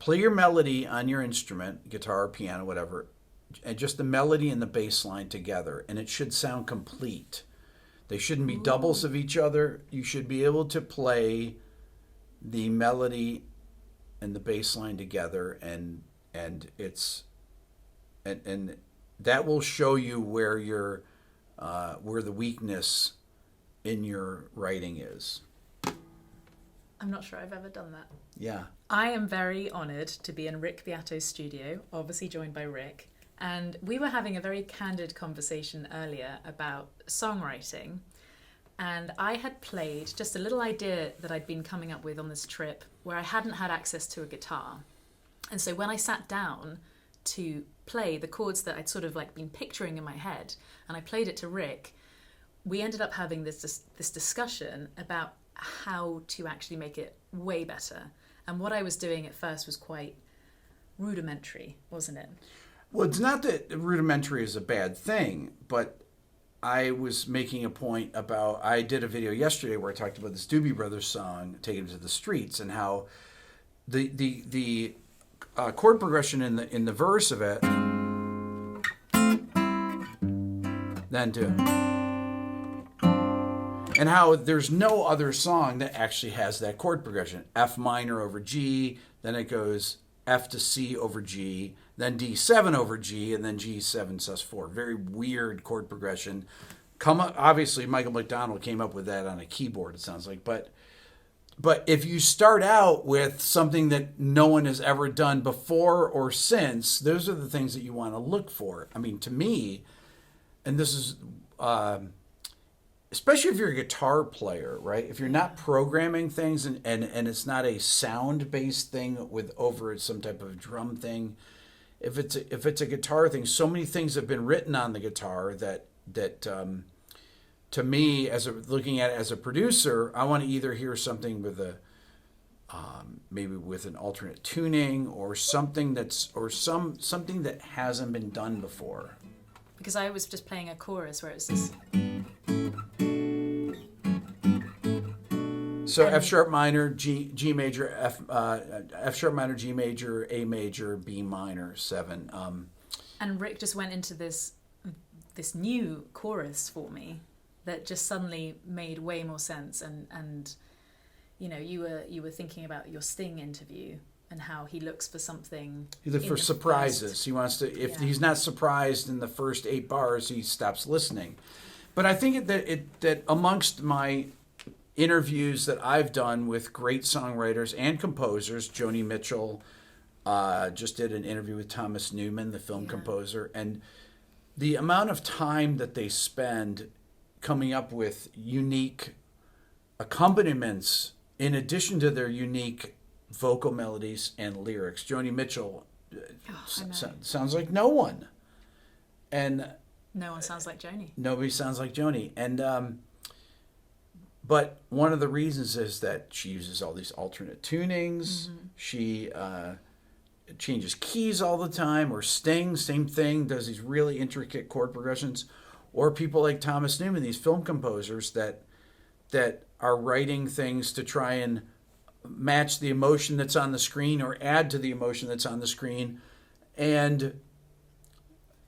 play your melody on your instrument, guitar, piano, whatever, and just the melody and the bass line together, and it should sound complete. They shouldn't be doubles of each other. You should be able to play the melody and the bass line together, and it's and that will show you where where the weakness in your writing is. I'm not sure I've ever done that. Yeah. I am very honoured to be in Rick Beato's studio, obviously joined by Rick. And we were having a very candid conversation earlier about songwriting. And I had played just a little idea that I'd been coming up with on this trip where I hadn't had access to a guitar. And so when I sat down to play the chords that I'd sort of like been picturing in my head, and I played it to Rick, we ended up having this discussion about how to actually make it way better. And what I was doing at first was quite rudimentary, wasn't it? Well, it's not that rudimentary is a bad thing, but I was making a point about, I did a video yesterday where I talked about this Doobie Brothers song, Take Him to the Streets, and how the chord progression in the verse of it, then to, and how there's no other song that actually has that chord progression. F minor over G, then it goes F to C over G, then D7 over G, and then G7 sus4. Very weird chord progression. Obviously, Michael McDonald came up with that on a keyboard, it sounds like. But if you start out with something that no one has ever done before or since, those are the things that you want to look for. I mean, to me, and this is... especially if you're a guitar player, right? If you're not programming things and it's not a sound-based thing with over some type of drum thing, if it's a guitar thing, so many things have been written on the guitar that to me, looking at it as a producer, I want to either hear something with maybe with an alternate tuning or something something that hasn't been done before. Because I was just playing a chorus where it's this. So F sharp minor, G major, F sharp minor, G major, A major, B minor, 7. And Rick just went into this new chorus for me that just suddenly made way more sense. And you know, you were thinking about your Sting interview and how he looks for something. He looks for surprises. He wants to. If he's not surprised in the first 8 bars, he stops listening. But I think that amongst my interviews that I've done with great songwriters and composers, Joni Mitchell just did an interview with Thomas Newman, the film composer, and the amount of time that they spend coming up with unique accompaniments in addition to their unique vocal melodies and lyrics. Joni Mitchell sounds like no one. And no one sounds like Joni. Nobody sounds like Joni. And but one of the reasons is that she uses all these alternate tunings. Mm-hmm. She changes keys all the time. Or Sting, same thing, does these really intricate chord progressions. Or people like Thomas Newman, these film composers that are writing things to try and match the emotion that's on the screen or add to the emotion that's on the screen. And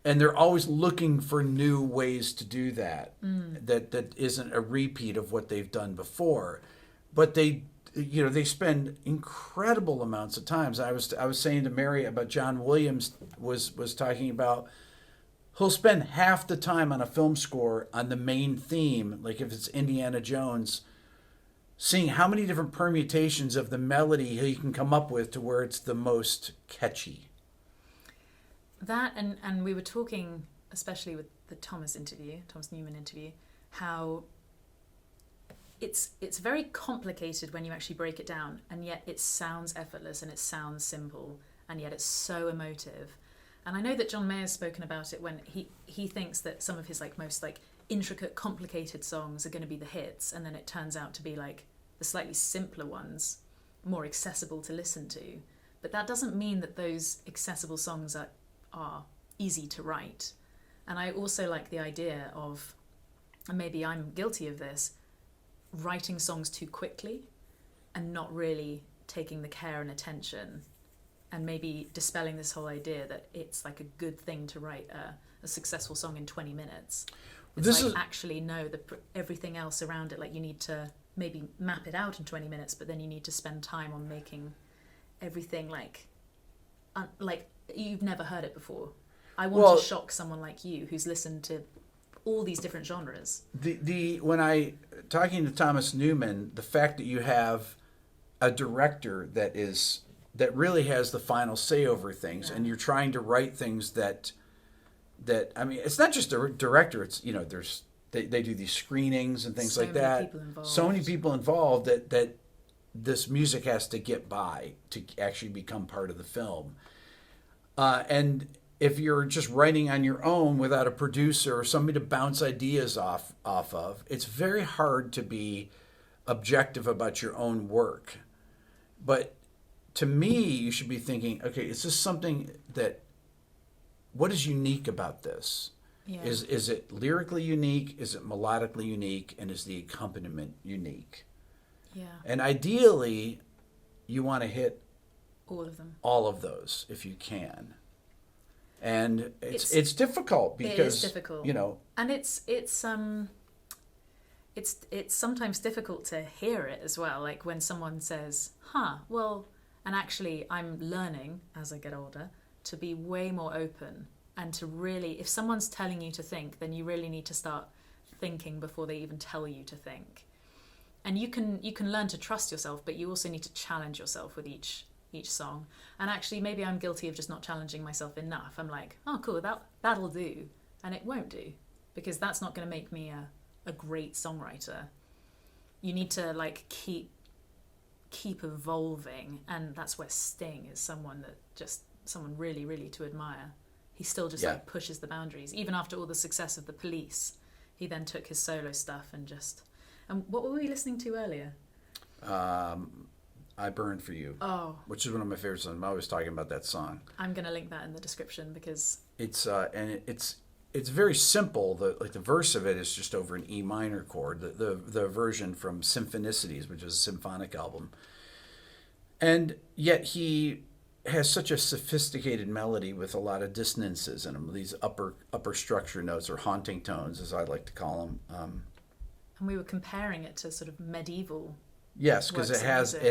they're always looking for new ways to do that. That isn't a repeat of what they've done before. But they spend incredible amounts of times. I was saying to Mary about John Williams was talking about he'll spend half the time on a film score on the main theme, like if it's Indiana Jones, seeing how many different permutations of the melody he can come up with to where it's the most catchy. That and we were talking, especially with the Thomas Newman interview, how it's very complicated when you actually break it down, and yet it sounds effortless and it sounds simple, and yet it's so emotive. And I know that John Mayer's spoken about it when he thinks that some of his most intricate, complicated songs are going to be the hits, and then it turns out to be the slightly simpler ones, more accessible to listen to. But that doesn't mean that those accessible songs are easy to write. And I also like the idea of, and maybe I'm guilty of this, writing songs too quickly and not really taking the care and attention and maybe dispelling this whole idea that it's like a good thing to write a successful song in 20 minutes. It's This like is actually no, everything else around it, like you need to maybe map it out in 20 minutes, but then you need to spend time on making everything like you've never heard it before. I want to shock someone like you who's listened to all these different genres. When talking to Thomas Newman, the fact that you have a director that really has the final say over things, and you're trying to write things that I mean, it's not just a director. It's they do these screenings and things like that. So many people involved that this music has to get by to actually become part of the film. And if you're just writing on your own without a producer or somebody to bounce ideas off of, it's very hard to be objective about your own work. But to me, you should be thinking, okay, is this something what is unique about this? Yeah. Is it lyrically unique? Is it melodically unique? And is the accompaniment unique? Yeah. And ideally, you want to hit all of them. All of those if you can. And it's difficult because it is difficult. And it's sometimes difficult to hear it as well. Like when someone says, well, and actually I'm learning as I get older to be way more open and to really, if someone's telling you to think, then you really need to start thinking before they even tell you to think. And you can learn to trust yourself, but you also need to challenge yourself with each song. And actually maybe I'm guilty of just not challenging myself enough. I'm like, oh cool, that'll do. And it won't do, because that's not going to make me a great songwriter. You need to like keep evolving, and that's where Sting is someone really, really to admire. He still just like pushes the boundaries. Even after all the success of The Police, he then took his solo stuff and what were we listening to earlier? I Burned for You. Oh. Which is one of my favorite songs. I'm always talking about that song. I'm going to link that in the description because it's very simple. The verse of it is just over an E minor chord. The version from Symphonicities, which is a symphonic album. And yet he has such a sophisticated melody with a lot of dissonances in them, these upper structure notes, or haunting tones, as I like to call them. And we were comparing it to sort of medieval. Yes, because it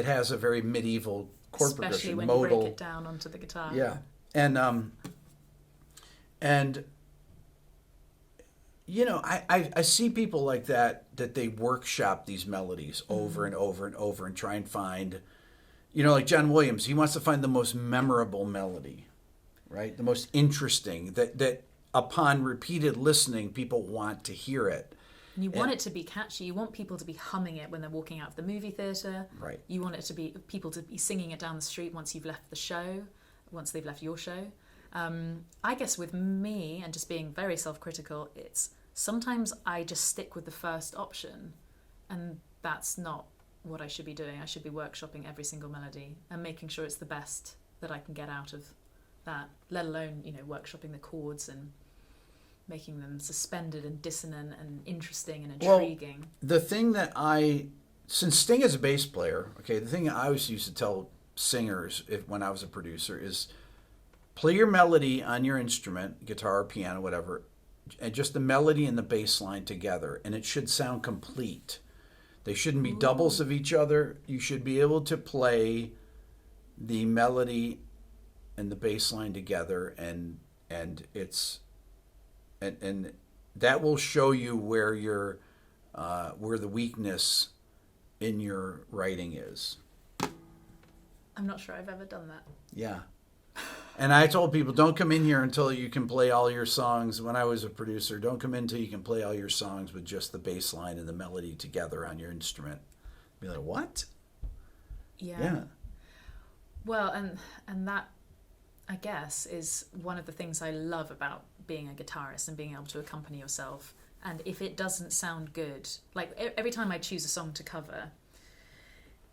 has a very medieval chord progression, especially when modal. You break it down onto the guitar. Yeah, and I see people like that they workshop these melodies over and over and over and try and find, like John Williams, he wants to find the most memorable melody, right? The most interesting, that upon repeated listening, people want to hear it. And you want it to be catchy. You want people to be humming it when they're walking out of the movie theatre. Right. You want it to be people to be singing it down the street once you've left the show, once they've left your show. I guess with me, and just being very self-critical, it's sometimes I just stick with the first option, and that's not what I should be doing. I should be workshopping every single melody and making sure it's the best that I can get out of that, let alone, workshopping the chords and making them suspended and dissonant and interesting and intriguing. Well, the thing that since Sting is a bass player, the thing I always used to tell singers when I was a producer is play your melody on your instrument, guitar, piano, whatever, and just the melody and the bass line together, and it should sound complete. They shouldn't be doubles of each other. You should be able to play the melody and the bass line together, and that will show you where the weakness in your writing is. I'm not sure I've ever done that. Yeah. And I told people, don't come in here until you can play all your songs. When I was a producer, don't come in until you can play all your songs with just the bass line and the melody together on your instrument. Be like, what? Yeah. Well, and that, I guess, is one of the things I love about being a guitarist and being able to accompany yourself. And if it doesn't sound good, like every time I choose a song to cover,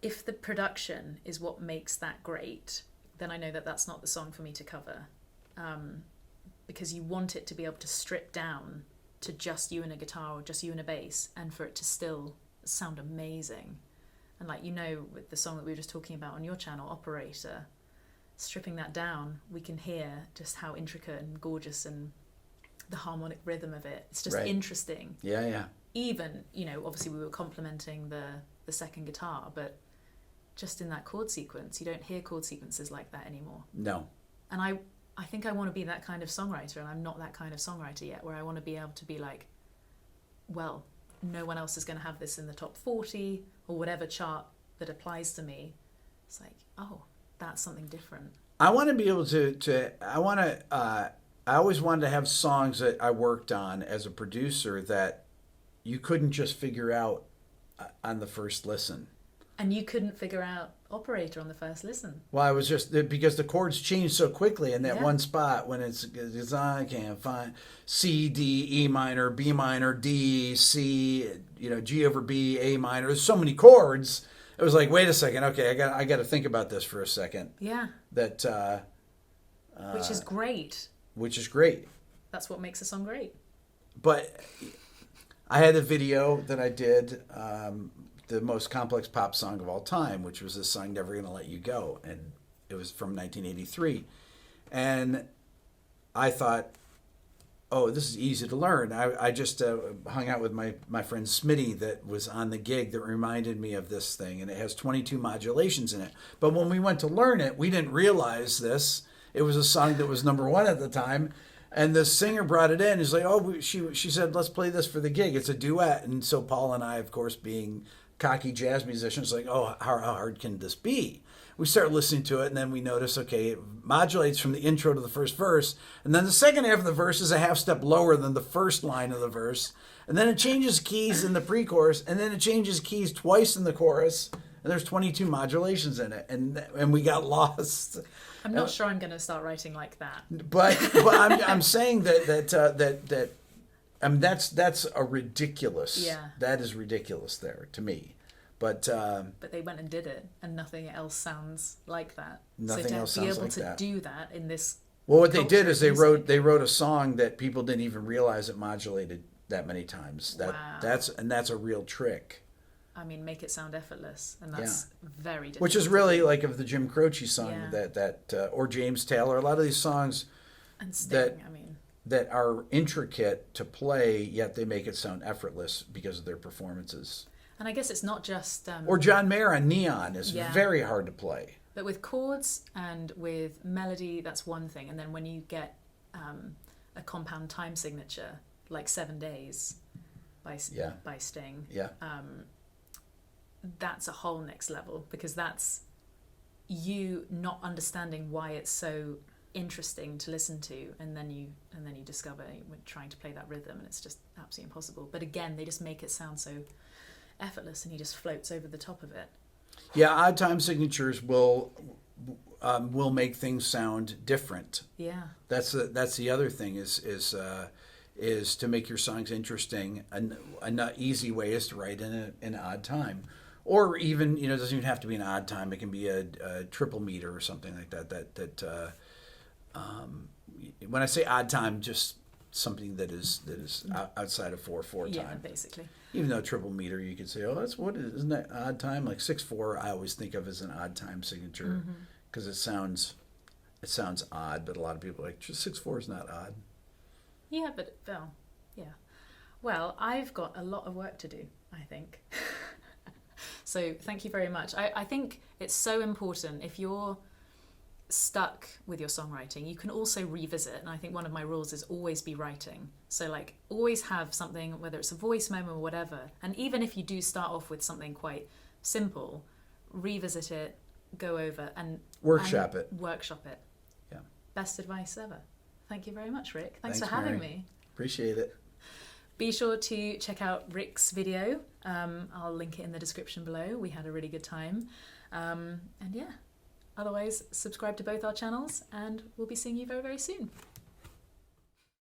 if the production is what makes that great, then I know that that's not the song for me to cover. Because you want it to be able to strip down to just you and a guitar or just you and a bass, and for it to still sound amazing. And with the song that we were just talking about on your channel, Operator, stripping that down, we can hear just how intricate and gorgeous and the harmonic rhythm of it. It's just interesting. Yeah. Even, obviously we were complimenting the second guitar, but just in that chord sequence, you don't hear chord sequences like that anymore. No. And I think I want to be that kind of songwriter, and I'm not that kind of songwriter yet, where I want to be able to be like, well, no one else is going to have this in the top 40 or whatever chart that applies to me. It's like, oh, that's something different. I want to be able I always wanted to have songs that I worked on as a producer that you couldn't just figure out on the first listen. And you couldn't figure out operator on the first listen. Well, I was just, because the chords change so quickly in that one spot when it's I can't find C, D, E minor, B minor, D, C, G over B, A minor. There's so many chords. It was like, wait a second, okay, I got to think about this for a second. Yeah. That. Which is great. Which is great. That's what makes a song great. But I had a video that I did, the most complex pop song of all time, which was this song, Never Gonna Let You Go. And it was from 1983. And I thought, oh, this is easy to learn. I just hung out with my friend Smitty that was on the gig that reminded me of this thing. And it has 22 modulations in it. But when we went to learn it, we didn't realize this. It was a song that was number one at the time. And the singer brought it in. He's like, oh, she said, let's play this for the gig. It's a duet. And so Paul and I, of course, being cocky jazz musicians, like, oh, how hard can this be? We start listening to it, and then we notice, okay, it modulates from the intro to the first verse. And then the second half of the verse is a half step lower than the first line of the verse. And then it changes keys in the pre-chorus, and then it changes keys twice in the chorus. And there's 22 modulations in it. And we got lost. I'm not sure I'm going to start writing like that. But I'm saying that that's a ridiculous. Yeah. That is ridiculous there to me. But they went and did it, and nothing else sounds like that. Nothing else sounds like that. So to be able to do that in this. Well, what they did is they wrote a song that people didn't even realize it modulated that many times. Wow. That's a real trick. I mean, make it sound effortless, and that's very difficult. Which is really like of the Jim Croce song Yeah. or James Taylor. A lot of these songs and Sting, that are intricate to play, yet they make it sound effortless because of their performances. And I guess it's not just or John Mayer on Neon is very hard to play. But with chords and with melody, that's one thing. And then when you get a compound time signature like 7 Days by Sting. Yeah. That's a whole next level, because that's you not understanding why it's so interesting to listen to, and then you discover when trying to play that rhythm, and it's just absolutely impossible. But again, they just make it sound so effortless, and he just floats over the top of it. Yeah, odd time signatures will make things sound different. Yeah, that's the other thing is to make your songs interesting. An easy way is to write in an odd time. Or even, it doesn't even have to be an odd time. It can be a triple meter or something like that. When I say odd time, just something that is outside of 4/4 time. Yeah, basically. Even though triple meter, you could say, oh, isn't that odd time? Like 6/4, I always think of as an odd time signature because it sounds odd, but a lot of people are like, 6/4 is not odd. Yeah, but well, I've got a lot of work to do, I think. So thank you very much. I think it's so important, if you're stuck with your songwriting, you can also revisit. And I think one of my rules is always be writing. So like always have something, whether it's a voice memo or whatever. And even if you do start off with something quite simple, revisit it, go over and workshop it. Yeah. Best advice ever. Thank you very much, Rick. Thanks for having me. Appreciate it. Be sure to check out Rick's video. I'll link it in the description below. We had a really good time. Otherwise, subscribe to both our channels, and we'll be seeing you very, very soon.